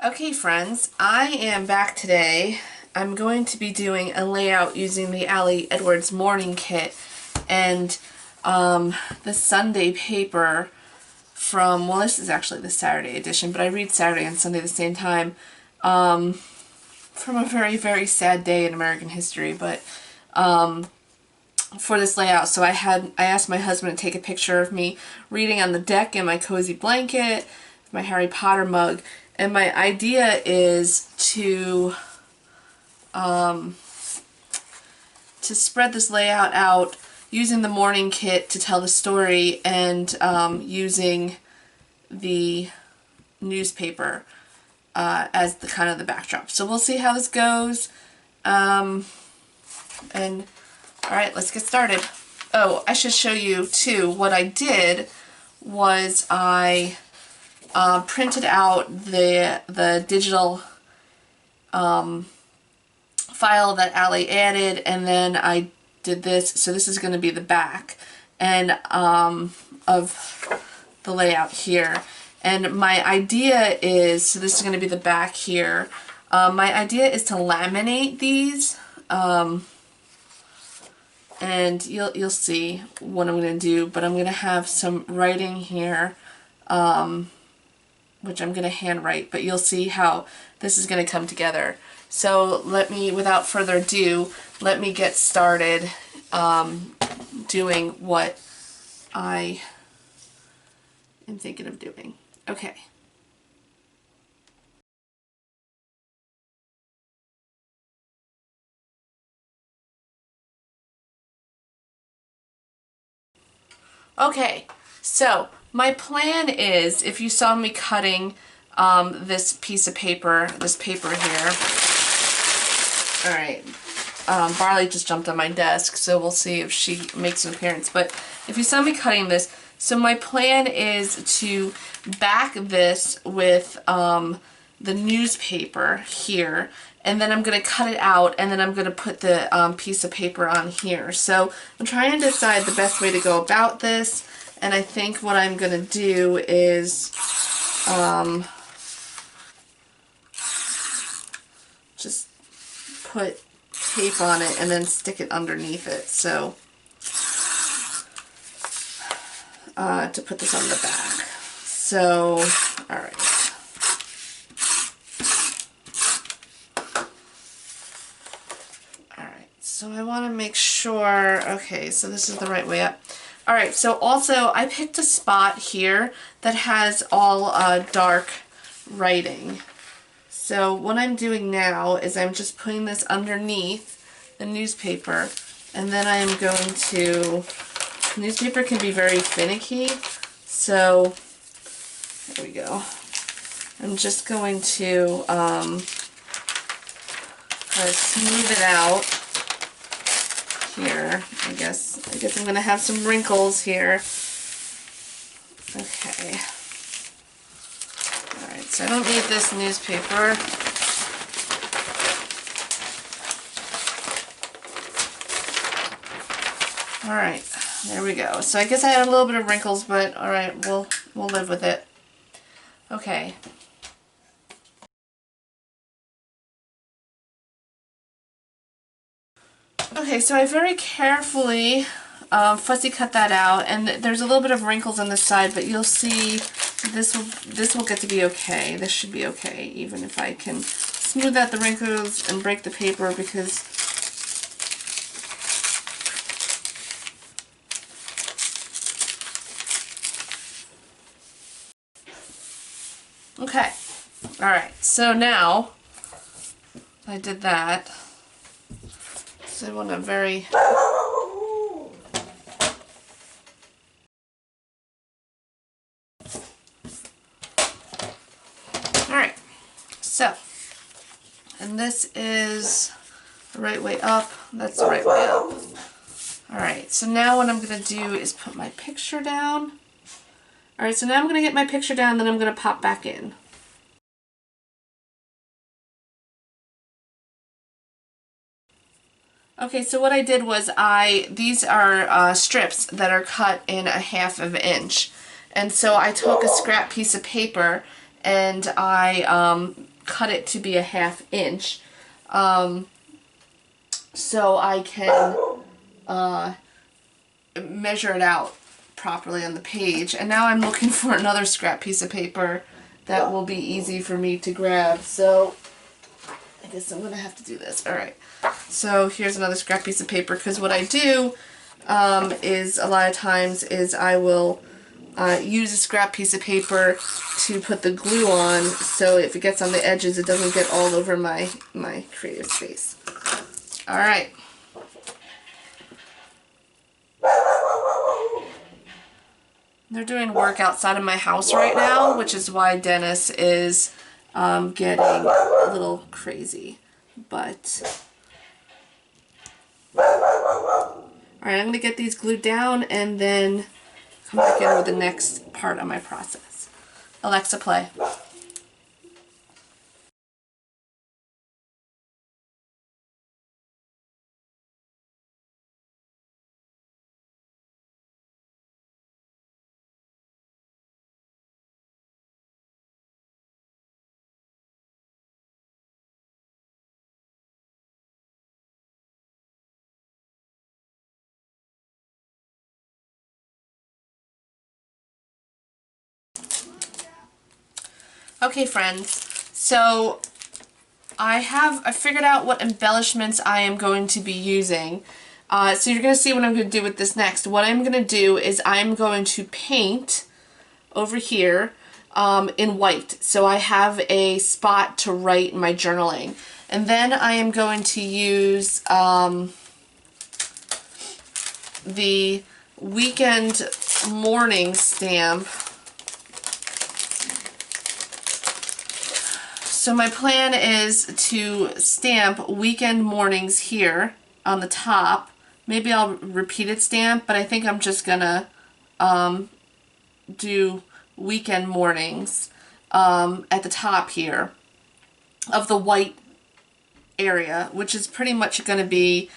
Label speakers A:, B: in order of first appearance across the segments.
A: Okay friends, I am back today. I'm going to be doing a layout using the Ali Edwards Morning Kit and the Sunday paper from, well, this is actually the Saturday edition, but I read Saturday and Sunday at the same time, from a very, very sad day in American history, but for this layout. So I asked my husband to take a picture of me reading on the deck in my cozy blanket, my Harry Potter mug. And my idea is to spread this layout out using the morning kit to tell the story and using the newspaper as the kind of the backdrop. So we'll see how this goes. And alright, let's get started. Oh, I should show you too, what I did was I printed out the digital file that Ali added, and then I did this. So this is going to be the back and of the layout here. And my idea is, so this is going to be the back here. My idea is to laminate these, and you'll see what I'm going to do. But I'm going to have some writing here. Which I'm going to handwrite, but you'll see how this is going to come together. So without further ado, let me get started doing what I am thinking of doing. Okay. Okay, so my plan is, if you saw me cutting this piece of paper, this paper here. Alright, Barley just jumped on my desk, so we'll see if she makes an appearance. But if you saw me cutting this, so my plan is to back this with the newspaper here, and then I'm going to cut it out, and then I'm going to put the piece of paper on here. So I'm trying to decide the best way to go about this. And I think what I'm going to do is just put tape on it and then stick it underneath it. So to put this on the back. So, alright. Alright, so I want to make sure, okay, so this is the right way up. Alright, so also I picked a spot here that has all dark writing. So what I'm doing now is I'm just putting this underneath the newspaper, and then I am going to, newspaper can be very finicky, so there we go. I'm just going to kind of smooth it out. Here, I guess I'm going to have some wrinkles here. Okay. Alright, so I don't need this newspaper. Alright, there we go. So I guess I had a little bit of wrinkles, but alright, we'll live with it. Okay. Okay, so I very carefully fussy cut that out, and there's a little bit of wrinkles on the side, but you'll see this will get to be okay. This should be okay, even if I can smooth out the wrinkles and break the paper, because okay. Alright, so now I did that. So I want a very alright, so, and this is the right way up, that's the right way up. Alright, so now what I'm going to do is put my picture down. Alright, so now I'm going to get my picture down, then I'm going to pop back in. Okay, so what I did was these are strips that are cut in 1/2 of an inch. And so I took a scrap piece of paper and I cut it to be a 1/2 inch so I can measure it out properly on the page. And now I'm looking for another scrap piece of paper that will be easy for me to grab. So I guess I'm gonna have to do this. Alright, so here's another scrap piece of paper, because what I do is a lot of times is I will use a scrap piece of paper to put the glue on, so if it gets on the edges it doesn't get all over my creative space. Alright. They're doing work outside of my house right now, which is why Dennis is getting a little crazy. But alright, I'm going to get these glued down and then come back in with the next part of my process. Alexa, play. Okay, friends, so I figured out what embellishments I am going to be using. So you're going to see what I'm going to do with this next. What I'm going to do is I'm going to paint over here in white. So I have a spot to write my journaling. And then I am going to use the weekend morning stamp. So my plan is to stamp weekend mornings here on the top. Maybe I'll repeated stamp, but I think I'm just gonna do weekend mornings at the top here of the white area, which is pretty much going to be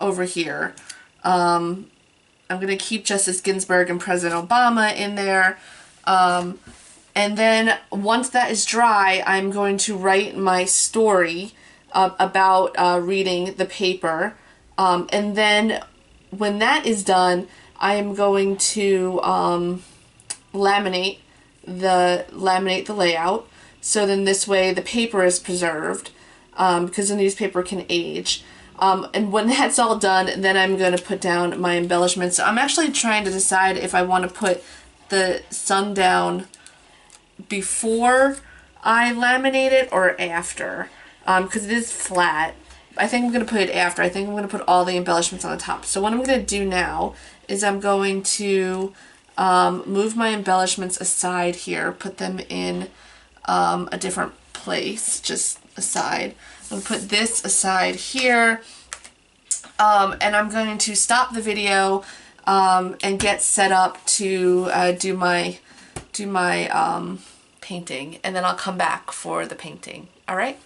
A: over here. I'm going to keep Justice Ginsburg and President Obama in there. And then once that is dry, I'm going to write my story about reading the paper. And then when that is done, I am going to laminate the layout. So then this way the paper is preserved because the newspaper can age. And when that's all done, then I'm going to put down my embellishments. So I'm actually trying to decide if I want to put the sun down before I laminate it or after, because it is flat. I think I'm going to put it after. I think I'm going to put all the embellishments on the top. So what I'm going to do now is I'm going to move my embellishments aside here, put them in a different place, just aside. I'm going to put this aside here, and I'm going to stop the video and get set up to do my painting, and then I'll come back for the painting. Alright?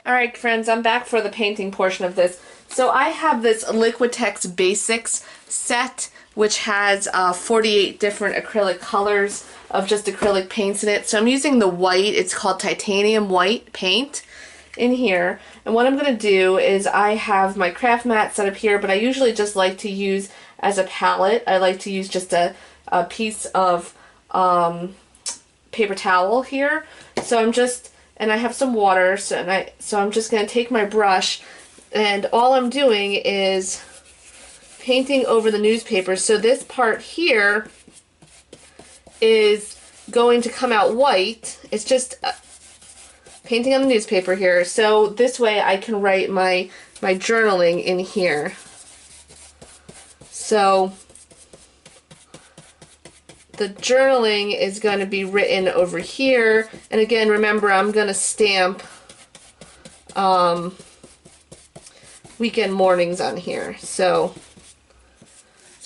A: Alright friends, I'm back for the painting portion of this. So I have this Liquitex Basics set, which has 48 different acrylic colors of just acrylic paints in it. So I'm using the white, it's called titanium white paint in here. And what I'm going to do is I have my craft mat set up here, but I usually just like to use as a palette. I like to use just a piece of paper towel here. So I'm just, and I have some water, so I'm just going to take my brush, and all I'm doing is painting over the newspaper. So this part here is going to come out white. It's just painting on the newspaper here. So this way I can write my journaling in here. So the journaling is going to be written over here, and again, remember, I'm going to stamp weekend mornings on here. So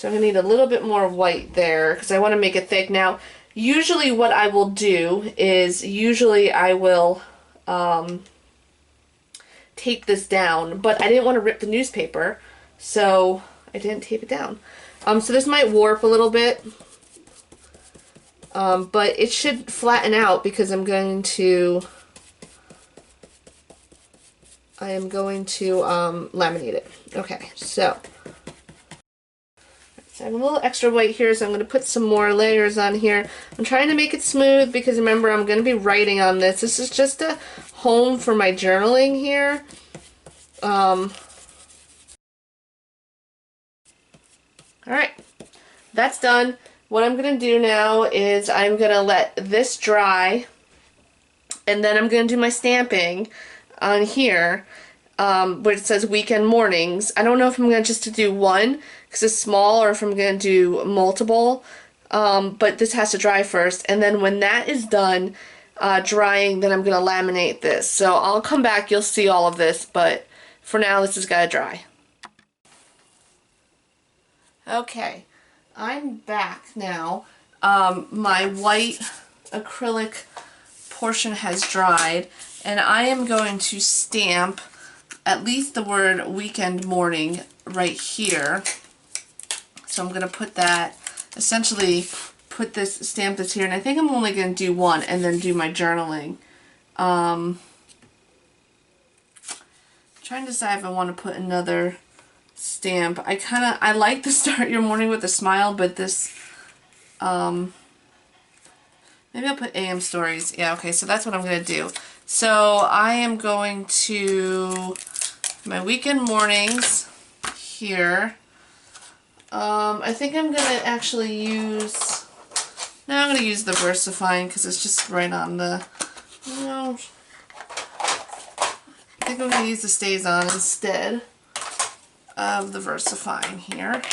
A: I'm going to need a little bit more white there because I want to make it thick. Now, usually what I will do is I will tape this down, but I didn't want to rip the newspaper, so I didn't tape it down. So this might warp a little bit. But it should flatten out because I am going to laminate it. Okay, so I have a little extra white here, so I'm going to put some more layers on here. I'm trying to make it smooth because remember I'm going to be writing on this. This is just a home for my journaling here. Alright, that's done. What I'm going to do now is I'm going to let this dry, and then I'm going to do my stamping on here where it says weekend mornings. I don't know if I'm going to just do one because it's small or if I'm going to do multiple, but this has to dry first, and then when that is done drying, then I'm going to laminate this. So I'll come back, you'll see all of this, but for now this has got to dry. Okay, I'm back now. My white acrylic portion has dried, and I am going to stamp at least the word weekend morning right here. So I'm going to put that, essentially put this, stamp this here, and I think I'm only going to do one and then do my journaling. Trying to decide if I want to put another stamp. I like to start your morning with a smile, but this, maybe I'll put AM stories. Yeah, okay, so that's what I'm going to do. So I am going to, my weekend mornings here, I think I'm going to actually use, no, I'm going to use the VersaFine because it's just right on the, I think I'm going to use the StazOn instead of the VersaFine here.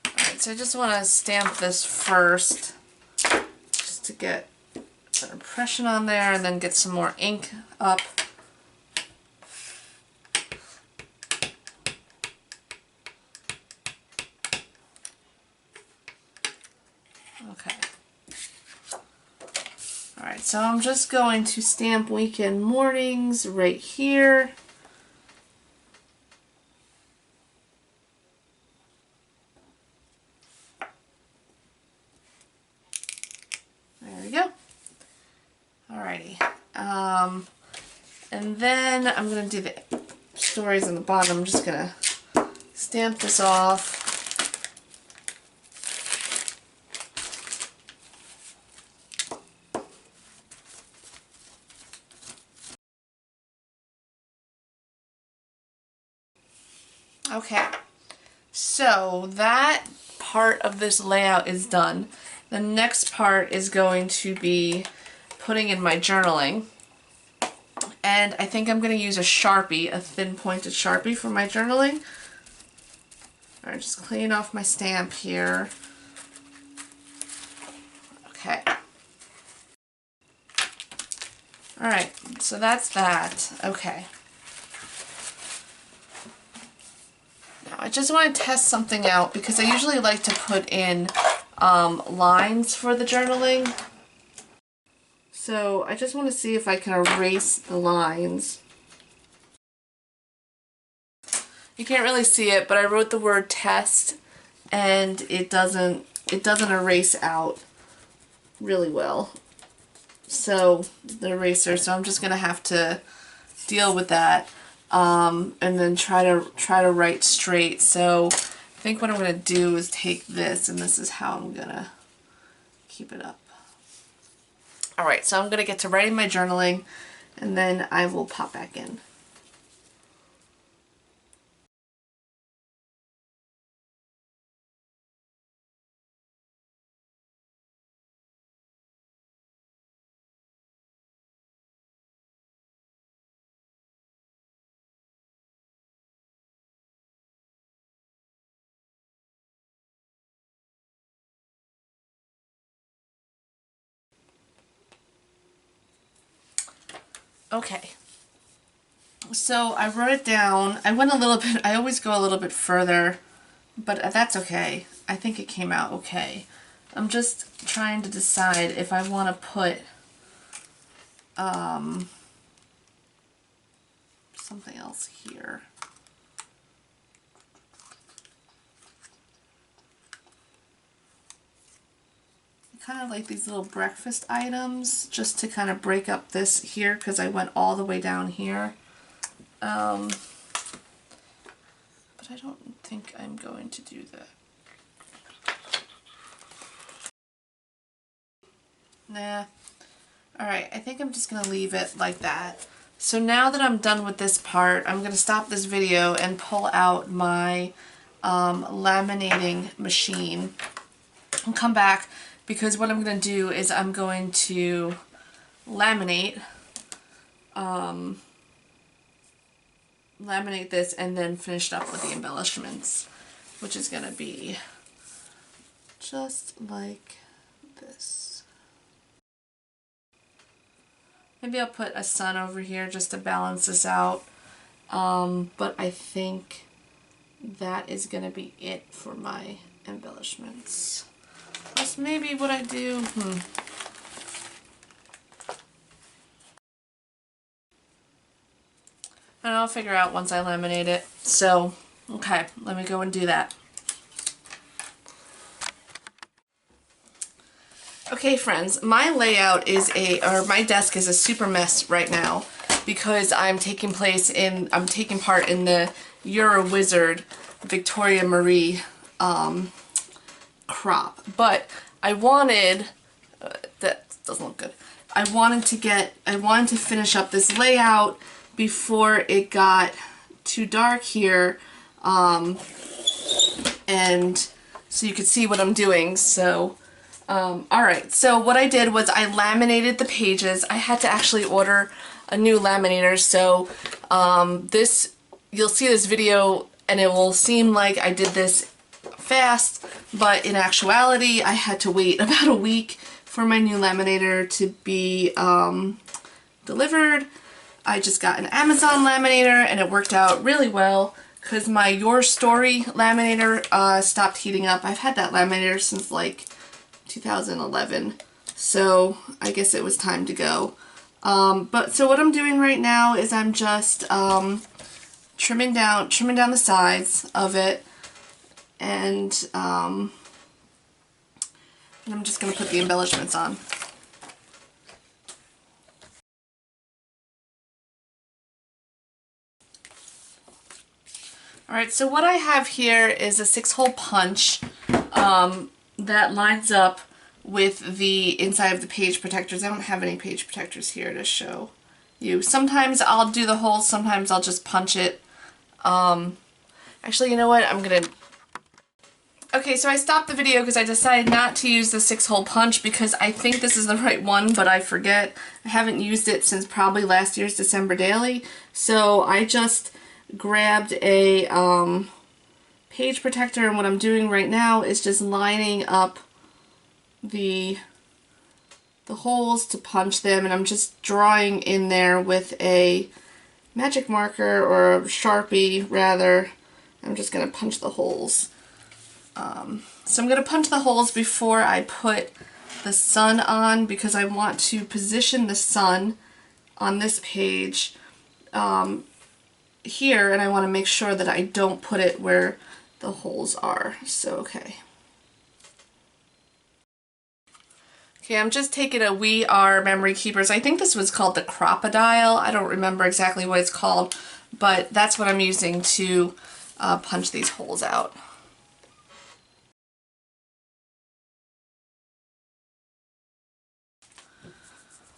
A: Alright, so I just want to stamp this first just to get an impression on there and then get some more ink up. Okay. Alright, so I'm just going to stamp weekend mornings right here. There we go. Alrighty. And then I'm going to do the stories on the bottom. I'm just going to stamp this off. Okay, so that part of this layout is done. The next part is going to be putting in my journaling. And I think I'm going to use a Sharpie, a thin pointed Sharpie for my journaling. Alright, just clean off my stamp here. Okay. Alright, so that's that. Okay. I just want to test something out because I usually like to put in lines for the journaling. So I just want to see if I can erase the lines. You can't really see it, but I wrote the word test and it doesn't erase out really well. So the eraser, so I'm just going to have to deal with that. And then try to write straight. So I think what I'm going to do is take this, and this is how I'm going to keep it up. Alright, so I'm going to get to writing my journaling, and then I will pop back in. Okay, so I wrote it down. I went a little bit, I always go a little bit further, but that's okay. I think it came out okay. I'm just trying to decide if I want to put, else here. Kind of like these little breakfast items just to kind of break up this here because I went all the way down here. But I don't think I'm going to do that. Nah. Alright, I think I'm just going to leave it like that. So now that I'm done with this part, I'm going to stop this video and pull out my laminating machine and come back, because what I'm going to do is I'm going to laminate this and then finish it up with the embellishments, which is going to be just like this. Maybe I'll put a sun over here just to balance this out, but I think that is going to be it for my embellishments. That's maybe what I do. And I'll figure out once I laminate it. So, okay, let me go and do that. Okay, friends, my layout is my desk is a super mess right now because I'm taking part in the You're a Wizard Victoria Marie crop. But I wanted, that doesn't look good. I wanted to finish up this layout before it got too dark here, and so you could see what I'm doing. So alright, so what I did was I laminated the pages. I had to actually order a new laminator, so you'll see this video and it will seem like I did this fast, but in actuality I had to wait about a week for my new laminator to be delivered. I just got an Amazon laminator and it worked out really well because my Your Story laminator stopped heating up. I've had that laminator since like 2011, so I guess it was time to go. So what I'm doing right now is I'm just trimming down the sides of it, and I'm just going to put the embellishments on. Alright, so what I have here is a 6-hole punch that lines up with the inside of the page protectors. I don't have any page protectors here to show you. Sometimes I'll do the holes, sometimes I'll just punch it. Actually, you know what? Okay, so I stopped the video because I decided not to use the 6-hole punch because I think this is the right one, but I forget. I haven't used it since probably last year's December daily, so I just grabbed a page protector, and what I'm doing right now is just lining up the holes to punch them, and I'm just drawing in there with a magic marker, or a Sharpie rather. I'm just going to punch the holes. So I'm going to punch the holes before I put the sun on, because I want to position the sun on this page here, and I want to make sure that I don't put it where the holes are. So okay, I'm just taking a We Are Memory Keepers. I think this was called the Crop-A-Dial. I don't remember exactly what it's called, but that's what I'm using to punch these holes out.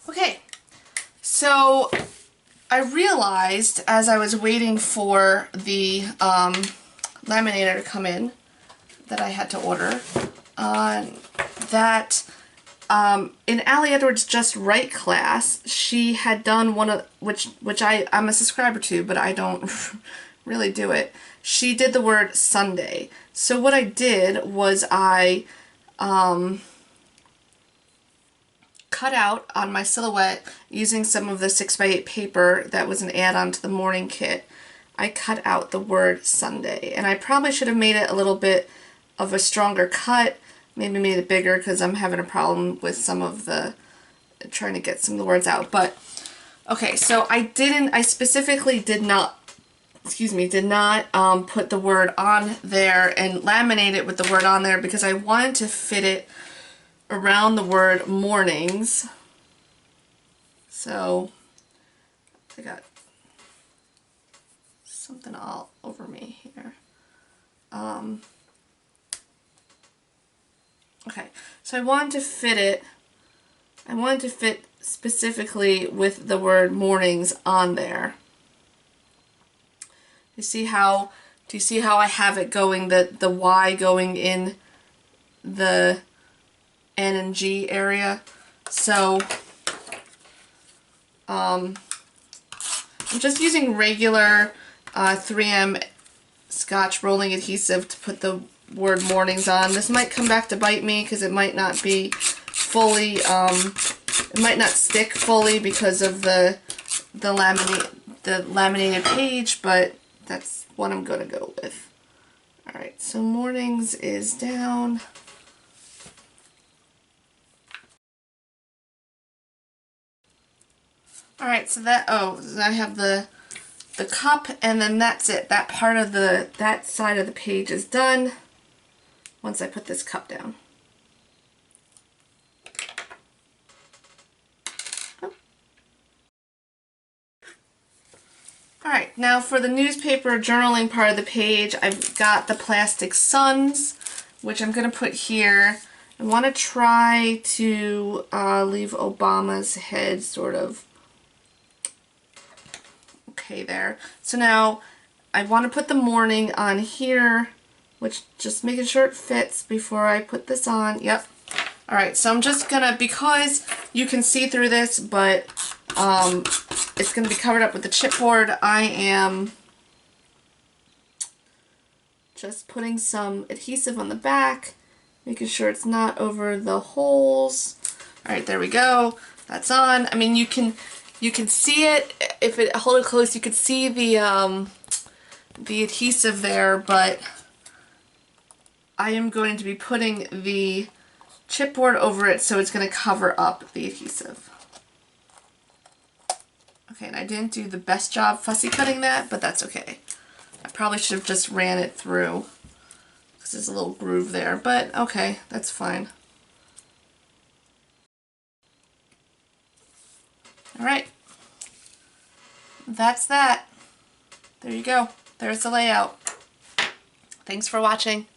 A: Okay, so I realized as I was waiting for the laminator to come in that I had to order that in Allie Edwards' Just Right class, she had done one of, which I'm a subscriber to, but I don't really do it. She did the word Sunday. So what I did was I cut out on my silhouette using some of the 6x8 paper that was an add-on to the morning kit. I cut out the word Sunday, and I probably should have made it a little bit of a stronger cut, maybe made it bigger, because I'm having a problem with some of the, trying to get some of the words out. But okay, so I specifically did not excuse me, did not put the word on there and laminate it with the word on there because I wanted to fit it around the word mornings. So I got something all over me here. Okay, so I wanted to fit it. I wanted to fit specifically with the word mornings on there. Do you see how I have it going, the Y going in the N and G area? So I'm just using regular 3M Scotch rolling adhesive to put the word mornings on. This might come back to bite me because it might not be fully, it might not stick fully because of the laminated page, but that's what I'm gonna go with. Alright, so mornings is down. Alright, so that, I have the cup, and then that's it. That part of that side of the page is done once I put this cup down. Alright, now for the newspaper journaling part of the page, I've got the plastic suns, which I'm going to put here. I want to try to leave Obama's head sort of okay there. So now I want to put the morning on here, which just making sure it fits before I put this on. Yep. Alright, so I'm just gonna, because you can see through this, but it's going to be covered up with the chipboard, I am just putting some adhesive on the back, making sure it's not over the holes. Alright, there we go. That's on. I mean, you can see it. If it hold it close, you could see the adhesive there, but I am going to be putting the chipboard over it, so it's going to cover up the adhesive. Okay, and I didn't do the best job fussy cutting that, but that's okay. I probably should have just ran it through, because there's a little groove there, but okay, that's fine. Alright, that's that. There you go. There's the layout. Thanks for watching.